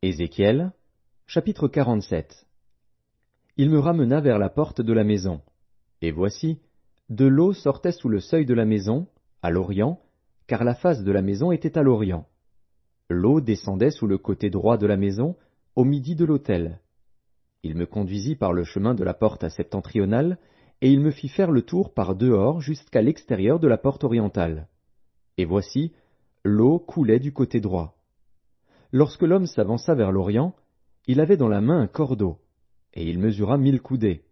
Ézéchiel, chapitre 47. Il me ramena vers la porte de la maison. Et voici, de l'eau sortait sous le seuil de la maison, à l'orient, car la face de la maison était à l'orient. L'eau descendait sous le côté droit de la maison, au midi de l'autel. Il me conduisit par le chemin de la porte septentrionale, et il me fit faire le tour par dehors jusqu'à l'extérieur de la porte orientale. Et voici, l'eau coulait du côté droit. Lorsque l'homme s'avança vers l'orient, il avait dans la main un cordeau, et il mesura 1000 coudées.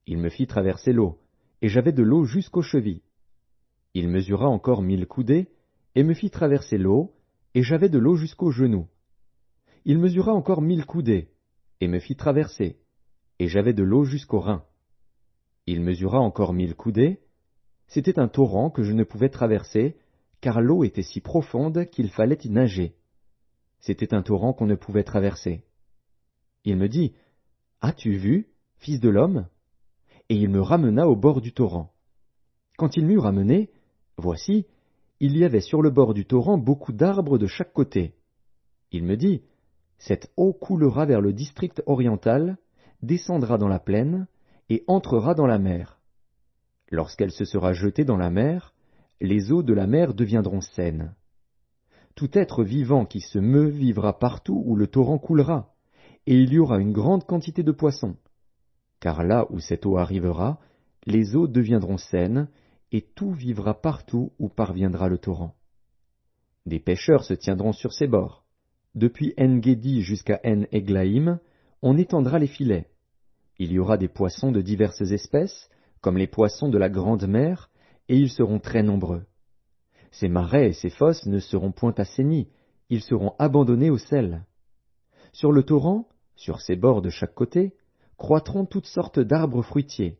Il me fit traverser l'eau, et j'avais de l'eau jusqu'aux chevilles. Il mesura encore 1000 coudées, et me fit traverser l'eau, et j'avais de l'eau jusqu'aux genoux. Il mesura encore 1000 coudées, et me fit traverser, et j'avais de l'eau jusqu'aux reins. Il mesura encore 1000 coudées, c'était un torrent que je ne pouvais traverser, car l'eau était si profonde qu'il fallait y nager. C'était un torrent qu'on ne pouvait traverser. Il me dit, « As-tu vu, fils de l'homme ?» Et il me ramena au bord du torrent. Quand il m'eut ramené, voici, il y avait sur le bord du torrent beaucoup d'arbres de chaque côté. Il me dit, « Cette eau coulera vers le district oriental, descendra dans la plaine, et entrera dans la mer. Lorsqu'elle se sera jetée dans la mer, les eaux de la mer deviendront saines. Tout être vivant qui se meut vivra partout où le torrent coulera, et il y aura une grande quantité de poissons. Car là où cette eau arrivera, les eaux deviendront saines, et tout vivra partout où parviendra le torrent. Des pêcheurs se tiendront sur ses bords. Depuis En-Gedi jusqu'à En-Eglaïm, on étendra les filets. Il y aura des poissons de diverses espèces, comme les poissons de la grande mer, et ils seront très nombreux. Ces marais et ces fosses ne seront point assainis, ils seront abandonnés au sel. Sur le torrent, sur ses bords de chaque côté, croîtront toutes sortes d'arbres fruitiers.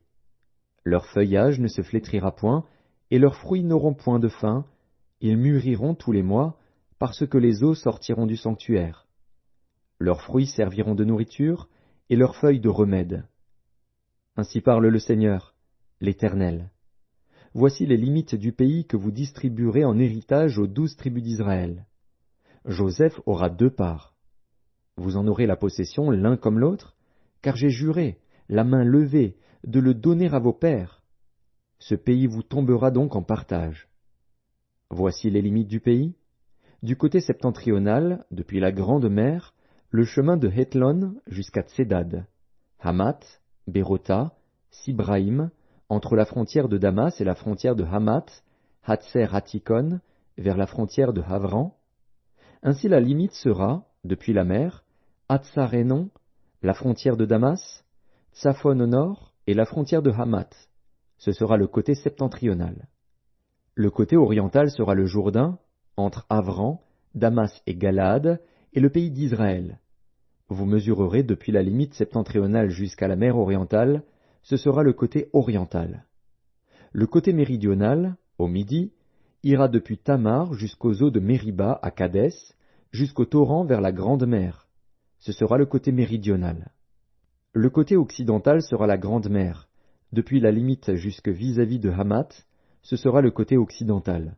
Leur feuillage ne se flétrira point, et leurs fruits n'auront point de fin, ils mûriront tous les mois, parce que les eaux sortiront du sanctuaire. Leurs fruits serviront de nourriture, et leurs feuilles de remède. Ainsi parle le Seigneur, l'Éternel. Voici les limites du pays que vous distribuerez en héritage aux 12 tribus d'Israël. Joseph aura 2 parts. Vous en aurez la possession l'un comme l'autre, car j'ai juré, la main levée, de le donner à vos pères. Ce pays vous tombera donc en partage. Voici les limites du pays. Du côté septentrional, depuis la grande mer, le chemin de Hétlon jusqu'à Tsédad, Hamath, Bérota, Sibraïm, entre la frontière de Damas et la frontière de Hamath, Hatser-Hatikon, vers la frontière de Havran. Ainsi la limite sera, depuis la mer, Hatsarénon, la frontière de Damas, Tsaphon au nord et la frontière de Hamath. Ce sera le côté septentrional. Le côté oriental sera le Jourdain, entre Havran, Damas et Galaad, et le pays d'Israël. Vous mesurerez depuis la limite septentrionale jusqu'à la mer orientale, ce sera le côté oriental. Le côté méridional, au midi, ira depuis Tamar jusqu'aux eaux de Mériba à Kadès, jusqu'au torrent vers la grande mer. Ce sera le côté méridional. Le côté occidental sera la grande mer. Depuis la limite jusque vis-à-vis de Hamath, ce sera le côté occidental.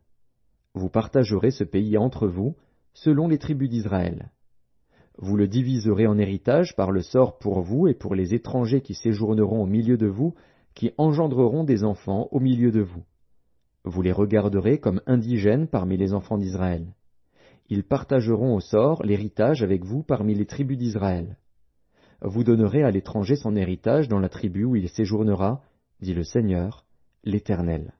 Vous partagerez ce pays entre vous, selon les tribus d'Israël. Vous le diviserez en héritage par le sort pour vous et pour les étrangers qui séjourneront au milieu de vous, qui engendreront des enfants au milieu de vous. Vous les regarderez comme indigènes parmi les enfants d'Israël. Ils partageront au sort l'héritage avec vous parmi les tribus d'Israël. Vous donnerez à l'étranger son héritage dans la tribu où il séjournera, dit le Seigneur, l'Éternel.